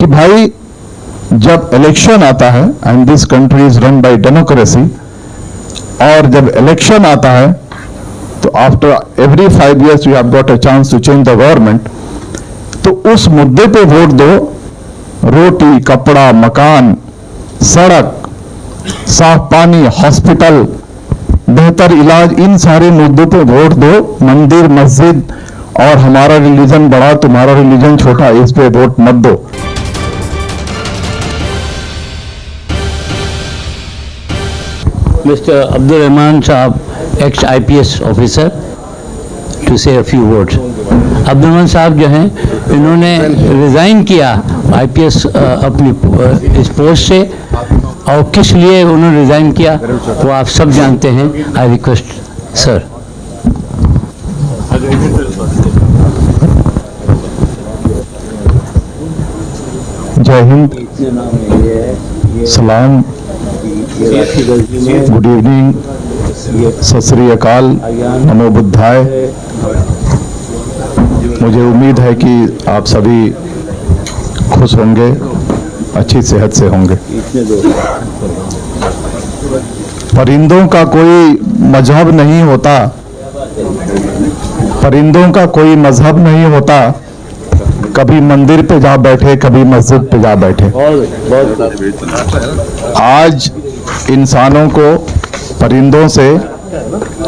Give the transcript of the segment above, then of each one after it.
कि भाई जब इलेक्शन आता है, and this country is run by democracy, और जब इलेक्शन आता है तो after every 5 years you have got a chance to change the government, तो उस मुद्दे पे वोट दो। रोटी, कपड़ा, मकान, सड़क, साफ पानी, हॉस्पिटल, बेहतर इलाज, इन सारे मुद्दों पे वोट दो। मंदिर, मस्जिद और हमारा रिलीजन बड़ा, तुम्हारा रिलीजन छोटा, इस पे वोट मत दो। Mr. Abdul Rahman Saab, ex-IPS officer, to say a few words. Abdul Rahman साहब जो हैं, इन्होंने रिज़ाइन किया IPS अपनी इस पोस्ट से, और किस लिए उन्होंने रिज़ाइन किया वो आप सब जानते हैं। I request sir. जय हिंद, सलाम, गुड इवनिंग, सत श्री अकाल, नमो बुद्धाय। मुझे उम्मीद है कि आप सभी खुश होंगे, अच्छी सेहत से होंगे। परिंदों का कोई मजहब नहीं होता, परिंदों का कोई मजहब नहीं होता, कभी मंदिर पे जा बैठे, कभी मस्जिद पे जा बैठे। आज इंसानों को परिंदों से,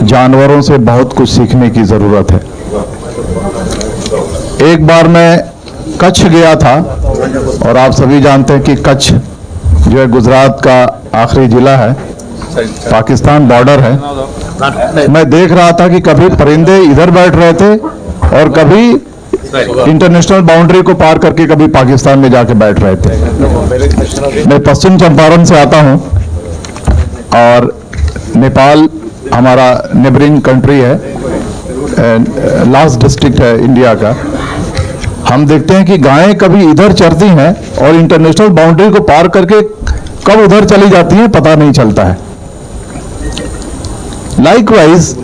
जानवरों से बहुत कुछ सीखने की जरूरत है। एक बार मैं कच्छ गया था, और आप सभी जानते हैं कि कच्छ जो है गुजरात का आखिरी जिला है, पाकिस्तान बॉर्डर है। मैं देख रहा था कि कभी परिंदे इधर बैठ रहे थे और कभी इंटरनेशनल बाउंड्री को पार करके कभी पाकिस्तान में जाके बैठ रहे थे। मैं पश्चिम चंपारण से आता हूं, और नेपाल हमारा नेबरिंग कंट्री है, लास्ट डिस्ट्रिक्ट है इंडिया का। हम देखते हैं कि गायें कभी इधर चरती हैं और इंटरनेशनल बाउंड्री को पार करके कब उधर चली जाती हैं पता नहीं चलता है। Likewise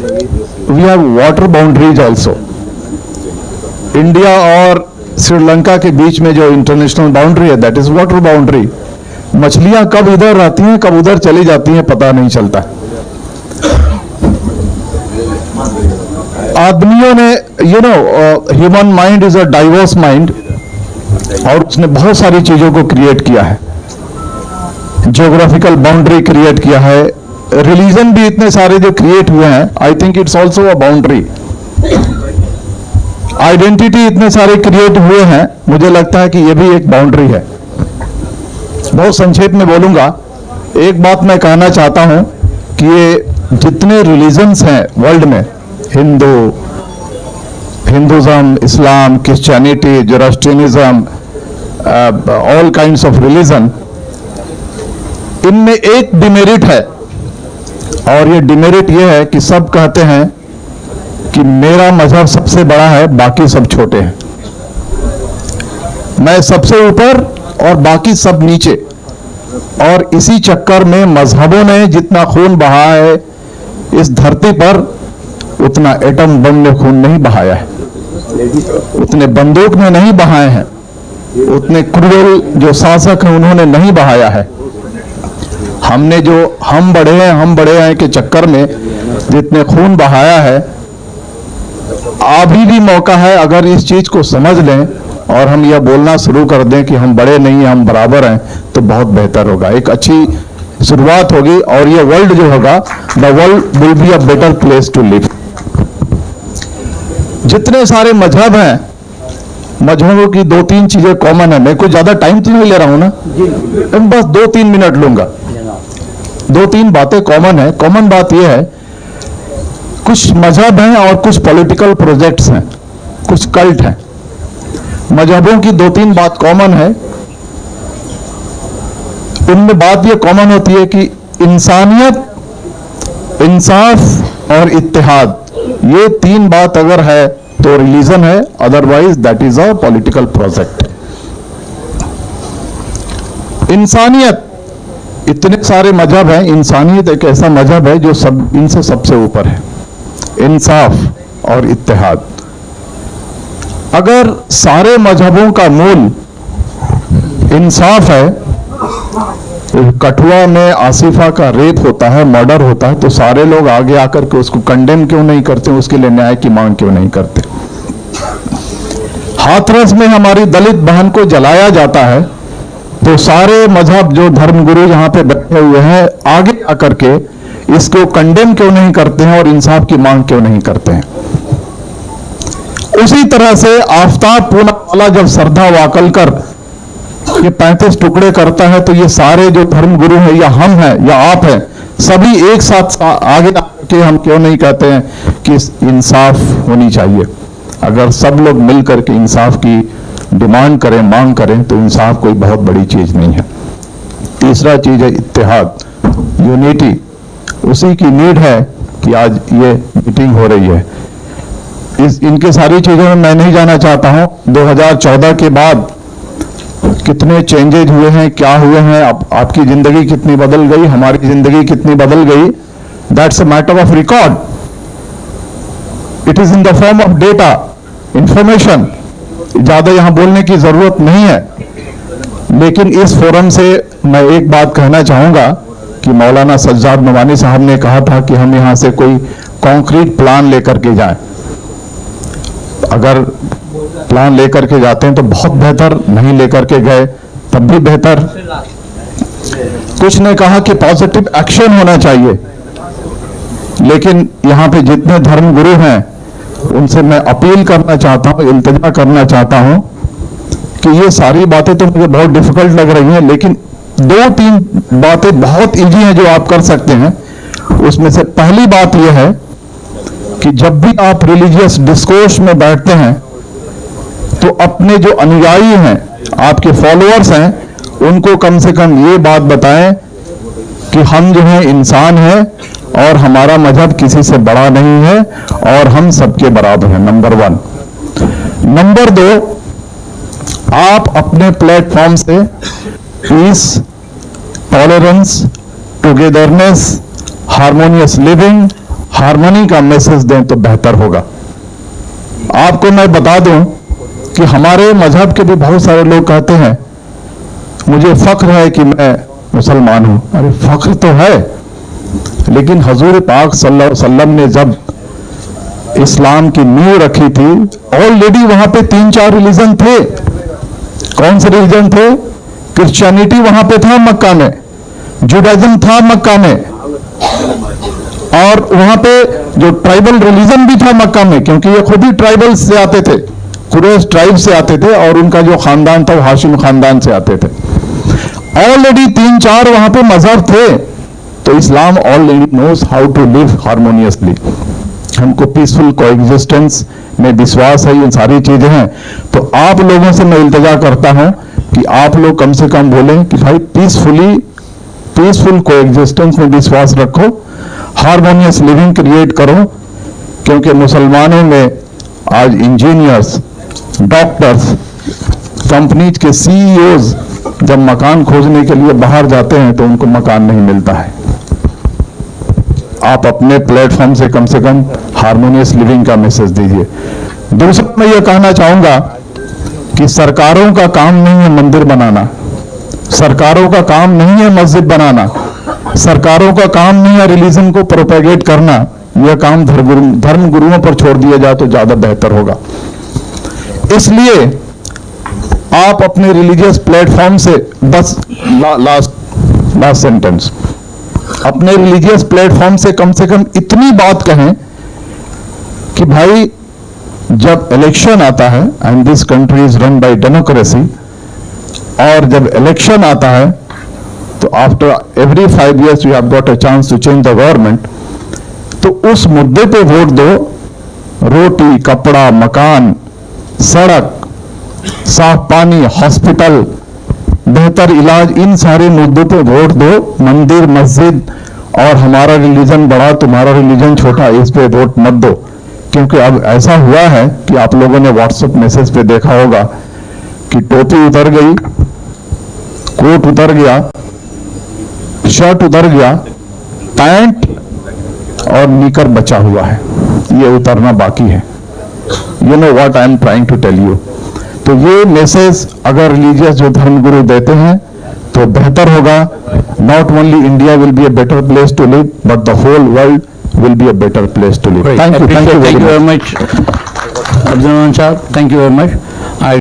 we have water boundaries also. India और श्रीलंका के बीच में जो इंटरनेशनल बाउंड्री है, दैट इज वाटर बाउंड्री। मछलियां कब इधर आती हैं कब उधर चली जाती हैं पता नहीं चलता। आदमियों ने, human mind is a diverse mind, और उसने बहुत सारी चीजों को क्रिएट किया है। ज्योग्राफिकल बाउंड्री क्रिएट किया है, रिलीजन भी इतने सारे जो क्रिएट हुए हैं, I think it's also a boundary. Identity इतने सारे क्रिएट हुए हैं, मुझे लगता है कि यह भी एक बाउंड्री है। बहुत संक्षेप में बोलूंगा। एक बात मैं कहना चाहता हूं कि ये जितने रिलीजन्स हैं वर्ल्ड में, Hinduism, Islam, Christianity, Zoroastrianism, all kinds of religion, इनमें एक डिमेरिट है, और ये डिमेरिट ये है कि सब कहते हैं कि मेरा मजहब सबसे बड़ा है, बाकी सब छोटे हैं। मैं सबसे ऊपर और बाकी सब नीचे। और इसी चक्कर में मजहबों ने जितना खून बहाया है इस धरती पर, उतना एटम बम ने खून नहीं बहाया है, उतने बंदूक ने नहीं बहाए हैं, उतने क्रूरल जो शासक हैं उन्होंने नहीं बहाया है। हमने जो हम बड़े हैं के चक्कर में जितने खून बहाया है, अभी भी मौका है, अगर इस चीज को समझ लें और हम यह बोलना शुरू कर दें कि हम बड़े नहीं हैं, हम बराबर हैं, तो बहुत बेहतर होगा, एक अच्छी शुरुआत होगी, और यह वर्ल्ड जो होगा, the world will be a better place to live. जितने सारे मजहब हैं, मजहबों की 2-3 चीजें कॉमन है। मैं कुछ ज्यादा टाइम तो नहीं ले रहा हूं ना, बस 2-3 मिनट लूंगा। 2-3 बातें कॉमन है। कॉमन बात यह है, कुछ मजहब हैं और कुछ पॉलिटिकल प्रोजेक्ट्स हैं, कुछ कल्ट हैं। मजहबों की 2-3 बात कॉमन है। उनमें बात यह कॉमन होती है कि इंसानियत, इंसाफ और इत्तेहाद, ये 3 बात अगर है तो रिलीजन है, otherwise that is a political project. इंसानियत, इतने सारे मजहब हैं, इंसानियत एक ऐसा मजहब है जो सब इनसे सबसे ऊपर है। इंसाफ और इत्तेहाद, अगर सारे मजहबों का मूल इंसाफ है। कठुआ में आसिफा का रेप होता है, मर्डर होता है, तो सारे लोग आगे आकर के उसको कंडेम क्यों नहीं करते, उसके लिए न्याय की मांग क्यों नहीं करते। हाथरस में हमारी दलित बहन को जलाया जाता है, तो सारे मजहब जो धर्मगुरु यहाँ पे बैठे हुए हैं आगे आकर के इसको कंडेम क्यों नहीं करते हैं और इंसाफ की मांग क्यों नहीं करते हैं। उसी तरह से आफ्ताब पूना वाला जब श्रद्धा वाकलकर ये 35 टुकड़े करता है, तो ये सारे जो धर्मगुरु हैं या हम हैं या आप हैं, सभी एक साथ आगे आके हम क्यों नहीं कहते हैं कि इंसाफ होनी चाहिए। अगर सब लोग मिलकर के इंसाफ की डिमांड करें, मांग करें, तो इंसाफ कोई बहुत बड़ी चीज नहीं है। तीसरा चीज है इत्तेहाद, यूनिटी। उसी की नीड है कि आज ये मीटिंग हो रही है। इनके सारी चीजों में मैं नहीं जाना चाहता हूं। 2014 के बाद कितने चेंजेज हुए हैं, क्या हुए हैं, आपकी जिंदगी कितनी बदल गई, हमारी जिंदगी कितनी बदल गई, that's a matter of record. It is in the form of data, information. ज्यादा यहां बोलने की जरूरत नहीं है, लेकिन इस फोरम से मैं एक बात कहना चाहूंगा कि मौलाना सज्जाद नवानी साहब ने कहा था कि हम यहां से कोई कॉन्क्रीट प्लान लेकर के जाएं। अगर प्लान लेकर के जाते हैं तो बहुत बेहतर, नहीं लेकर के गए तब भी बेहतर। कुछ ने कहा कि पॉजिटिव एक्शन होना चाहिए, लेकिन यहां पे जितने धर्मगुरु हैं उनसे मैं अपील करना चाहता हूं, इल्तिजा करना चाहता हूं कि ये सारी बातें तो मुझे बहुत डिफिकल्ट लग रही हैं, लेकिन 2-3 बातें बहुत इजी हैं जो आप कर सकते हैं। उसमें से पहली बात यह है कि जब भी आप रिलीजियस डिस्कोर्स में बैठते हैं तो अपने जो अनुयायी हैं, आपके फॉलोअर्स हैं, उनको कम से कम ये बात बताएं कि हम जो है इंसान हैं और हमारा मजहब किसी से बड़ा नहीं है और हम सबके बराबर हैं। नंबर 1। नंबर 2, आप अपने प्लेटफॉर्म से peace, tolerance, togetherness, harmonious living, harmony का मैसेज दें तो बेहतर होगा। आपको मैं बता दूं कि हमारे मजहब के भी बहुत सारे लोग कहते हैं मुझे फख्र है कि मैं मुसलमान हूं। अरे फख्र तो है, लेकिन हजूर पाक सल्लल्लाहु अलैहि वसल्लम ने जब इस्लाम की नींव रखी थी, ऑलरेडी वहां पे 3-4 रिलीजन थे। कौन से रिलीजन थे? क्रिश्चियनिटी वहां पे था मक्का में, जुडाइज्म था मक्का में, और वहां पे जो ट्राइबल रिलीजन भी था मक्का में, क्योंकि ये खुद ही ट्राइबल से आते थे, कुरैश ट्राइब से आते थे, और उनका जो खानदान था वो हाशिम खानदान से आते थे। ऑलरेडी 3-4 वहां पे मजहब थे, तो Islam already knows how to live harmoniously. हमको पीसफुल कोएग्जिस्टेंस में विश्वास है, ये सारी चीजें हैं। तो आप लोगों से मैं इल्तिजा करता हूं कि आप लोग कम से कम बोलें कि भाई पीसफुल कोएग्जिस्टेंस में विश्वास रखो, हार्मोनियस लिविंग क्रिएट करो। क्योंकि मुसलमानों में आज इंजीनियर्स, डॉक्टर्स, कंपनीज के सीईओज जब मकान खोजने के लिए बाहर जाते हैं तो उनको मकान नहीं मिलता है। आप अपने प्लेटफॉर्म से कम हार्मोनियस लिविंग का मैसेज दीजिए। दूसरा मैं ये कहना चाहूंगा कि सरकारों का काम नहीं है मंदिर बनाना, सरकारों का काम नहीं है मस्जिद बनाना, सरकारों का काम नहीं है रिलीजन को प्रोपेगेट करना। यह काम धर्म गुरुओं पर छोड़ दिया जाए तो ज्यादा बेहतर होगा। इसलिए आप अपने रिलीजियस प्लेटफॉर्म से बस लास्ट सेंटेंस, अपने रिलीजियस प्लेटफॉर्म से कम इतनी बात कहें कि भाई जब इलेक्शन आता है, and this country is run by democracy, और जब इलेक्शन आता है तो after every 5 years you have got a chance to change the government, तो उस मुद्दे पे वोट दो। रोटी, कपड़ा, मकान, सड़क, साफ पानी, हॉस्पिटल, बेहतर इलाज, इन सारे मुद्दों पे वोट दो। मंदिर, मस्जिद और हमारा रिलीजन बड़ा, तुम्हारा रिलीजन छोटा, इस पे वोट मत दो। क्योंकि अब ऐसा हुआ है कि आप लोगों ने व्हाट्सएप मैसेज पे देखा होगा कि टोपी उतर गई, कोट उतर गया, शर्ट उतर गया, पैंट और निकर बचा हुआ है, ये उतरना बाकी है। You know what I am trying to tell you. तो ये मैसेज अगर रिलीजियस जो धर्मगुरु देते हैं तो बेहतर होगा. Not only India will be a better place to live but the whole world will be a better place to live. Great. Thank you Appreciate- very thank you very much. much, Abdul Rahman Saab. Thank you very much. I